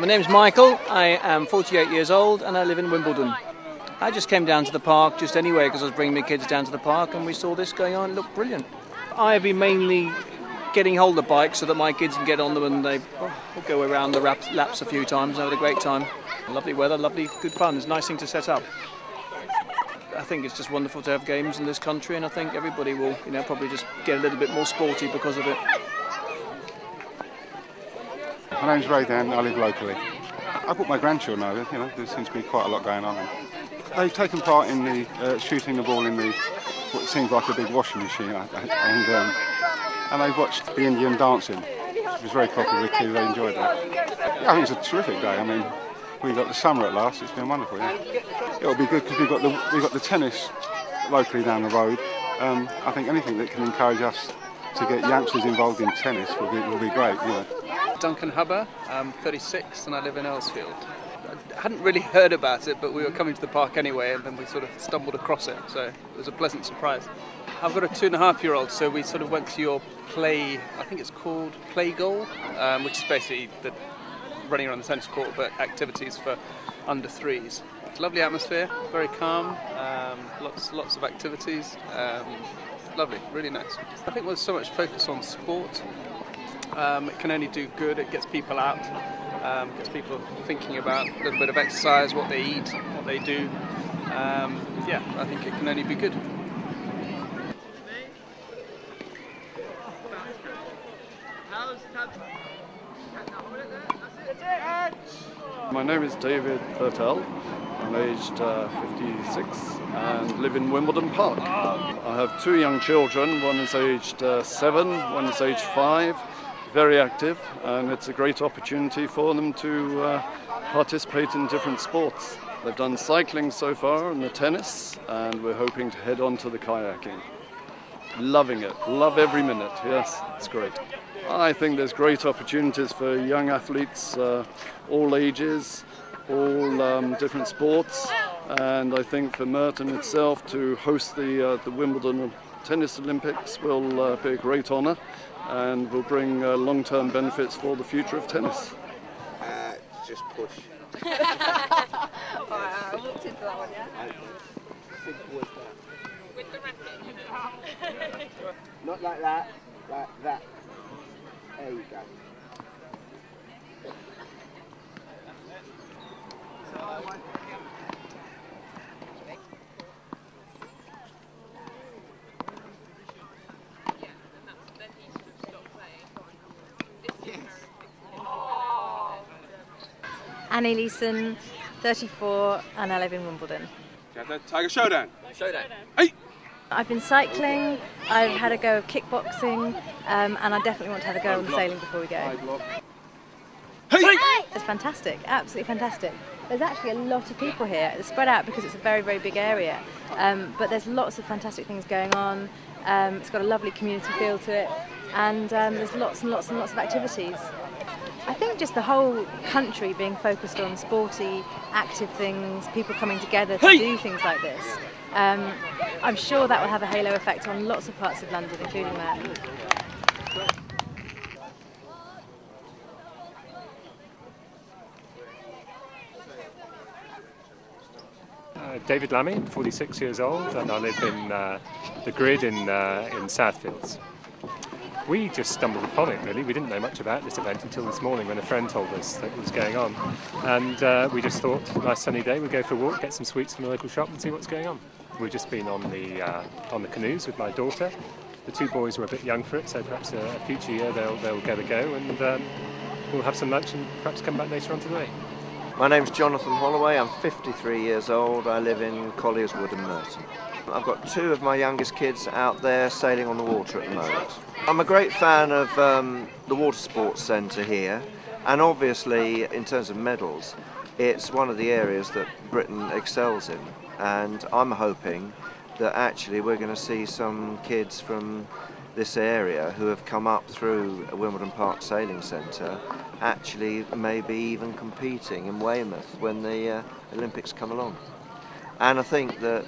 My name's Michael, I am 48 years old and I live in Wimbledon. I just came down to the park just anyway because I was bringing my kids down to the park and we saw this going on. It looked brilliant. I've been mainly getting hold of bikes so that my kids can get on them and they go around the laps a few times and have a great time. Lovely weather, lovely, good fun. It's a nice thing to set up. I think it's just wonderful to have games in this country and I think everybody will, probably just get a little bit more sporty because of it. My name's Ray Dan, I live locally. I brought my grandchildren over, there seems to be quite a lot going on. They've taken part in the shooting the ball in what seems like a big washing machine, and they've watched the Indian dancing, which was very popular with kids, they enjoyed that. Yeah, I think it's a terrific day, we got the summer at last, it's been wonderful, yeah. It'll be good because we've got the tennis locally down the road. I think anything that can encourage us to get youngsters involved in tennis will be great, Duncan Hubber, I'm 36 and I live in Earlsfield. I hadn't really heard about it, but we were coming to the park anyway and then we sort of stumbled across it, so it was a pleasant surprise. I've got a 2.5-year-old, so we sort of went to your play, I think it's called Play Goal, which is basically the running around the tennis court, but activities for under threes. Lovely atmosphere, very calm, lots of activities, lovely, really nice. I think there's so much focus on sport. It can only do good, it gets people out, gets people thinking about a little bit of exercise, what they eat, what they do. I think it can only be good. My name is David Thurtell. I'm aged 56 and live in Wimbledon Park. I have 2 young children, one is aged 7, one is aged 5. Very active, and it's a great opportunity for them to participate in different sports. They've done cycling so far and the tennis, and we're hoping to head on to the kayaking. Loving it, love every minute, yes, it's great. I think there's great opportunities for young athletes, all ages, all different sports, and I think for Merton itself to host the Wimbledon Tennis Olympics will be a great honour and will bring long-term benefits for the future of tennis. Just push. I walked into that one, yeah? With the racket. Not like that, like that. There you go. Annie Leeson, 34, and I live in Wimbledon. Tiger Showdown. Showdown. Hey! I've been cycling, I've had a go of kickboxing, and I definitely want to have a go on the sailing before we go. Hey! It's fantastic, absolutely fantastic. There's actually a lot of people here. It's spread out because it's a very, very big area, but there's lots of fantastic things going on. It's got a lovely community feel to it, and there's lots and lots and lots of activities. I think just the whole country being focused on sporty, active things, people coming together to do things like this, I'm sure that will have a halo effect on lots of parts of London, including that. David Lammy, 46 years old, and I live in the Grid in Southfields. We just stumbled upon it, really. We didn't know much about this event until this morning when a friend told us that it was going on. And we just thought, nice sunny day, we'd go for a walk, get some sweets from the local shop and see what's going on. We've just been on the canoes with my daughter. The 2 boys were a bit young for it, so perhaps a future year they'll get a go, and we'll have some lunch and perhaps come back later on today. My name's Jonathan Holloway, I'm 53 years old, I live in Collier's Wood in Merton. I've got 2 of my youngest kids out there sailing on the water at the moment. I'm a great fan of the Water Sports Centre here, and obviously in terms of medals it's one of the areas that Britain excels in, and I'm hoping that actually we're going to see some kids from this area who have come up through Wimbledon Park Sailing Centre actually maybe even competing in Weymouth when the Olympics come along. And I think that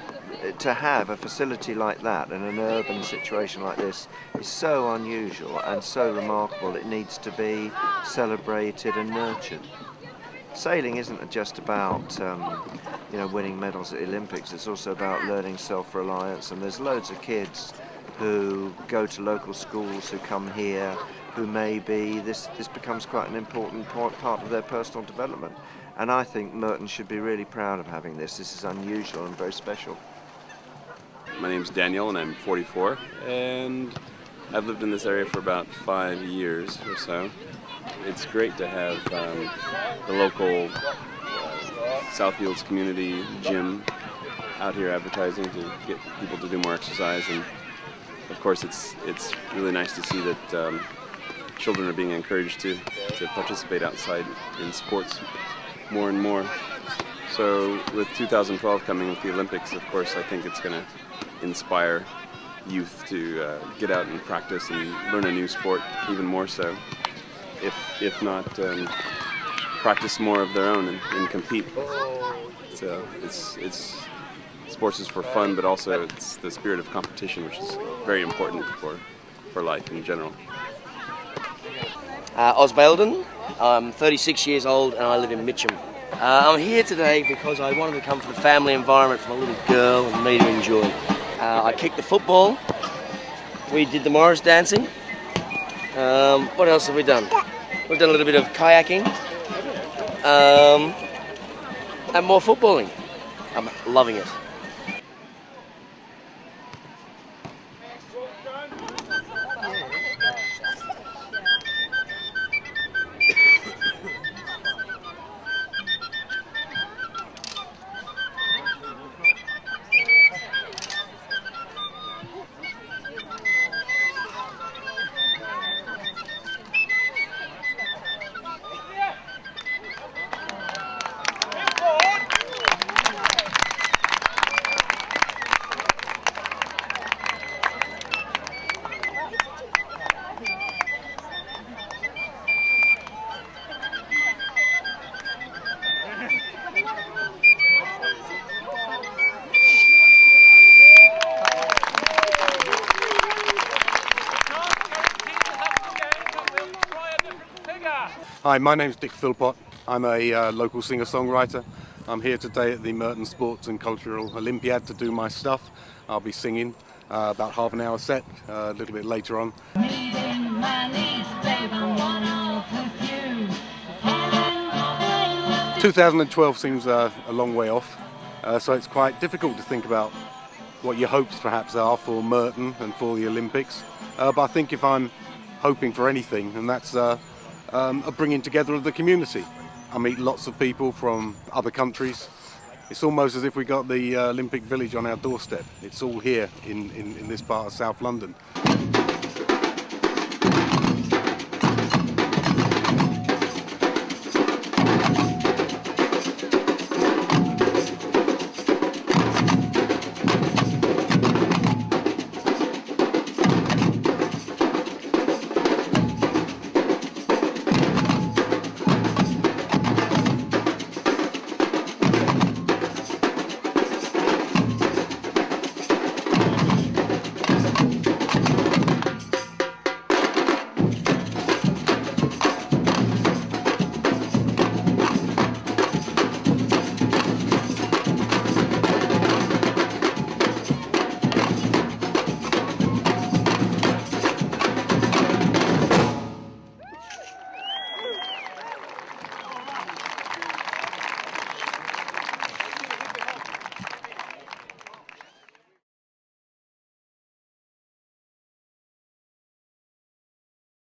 to have a facility like that in an urban situation like this is so unusual and so remarkable. It needs to be celebrated and nurtured. sailing isn't just about winning medals at the Olympics. It's also about learning self-reliance, and there's loads of kids who go to local schools, who come here, who maybe this becomes quite an important part of their personal development. And I think Merton should be really proud of having this. This is unusual and very special. My name's Daniel and I'm 44, and I've lived in this area for about 5 years or so. It's great to have the local Southfields community gym out here advertising to get people to do more exercise, and of course it's really nice to see that children are being encouraged to participate outside in sports more and more. So with 2012 coming with the Olympics, of course, I think it's going to inspire youth to get out and practice and learn a new sport even more so, if not practice more of their own and compete. So it's sports is for fun, but also it's the spirit of competition, which is very important for life in general. Osbalden. I'm 36 years old and I live in Mitcham. I'm here today because I wanted to come for the family environment for my little girl and me to enjoy. I kicked the football. We did the Morris dancing. What else have we done? We've done a little bit of kayaking. And more footballing. I'm loving it. 'Finger! Hi, my name's Dick Philpott. I'm a local singer-songwriter. I'm here today at the Merton Sports and Cultural Olympiad to do my stuff. I'll be singing about half an hour set, a little bit later on. 2012 seems a long way off, so it's quite difficult to think about what your hopes perhaps are for Merton and for the Olympics. But I think if I'm hoping for anything, and that's a bringing together of the community. I meet lots of people from other countries. It's almost as if we got the Olympic Village on our doorstep. It's all here in this part of South London.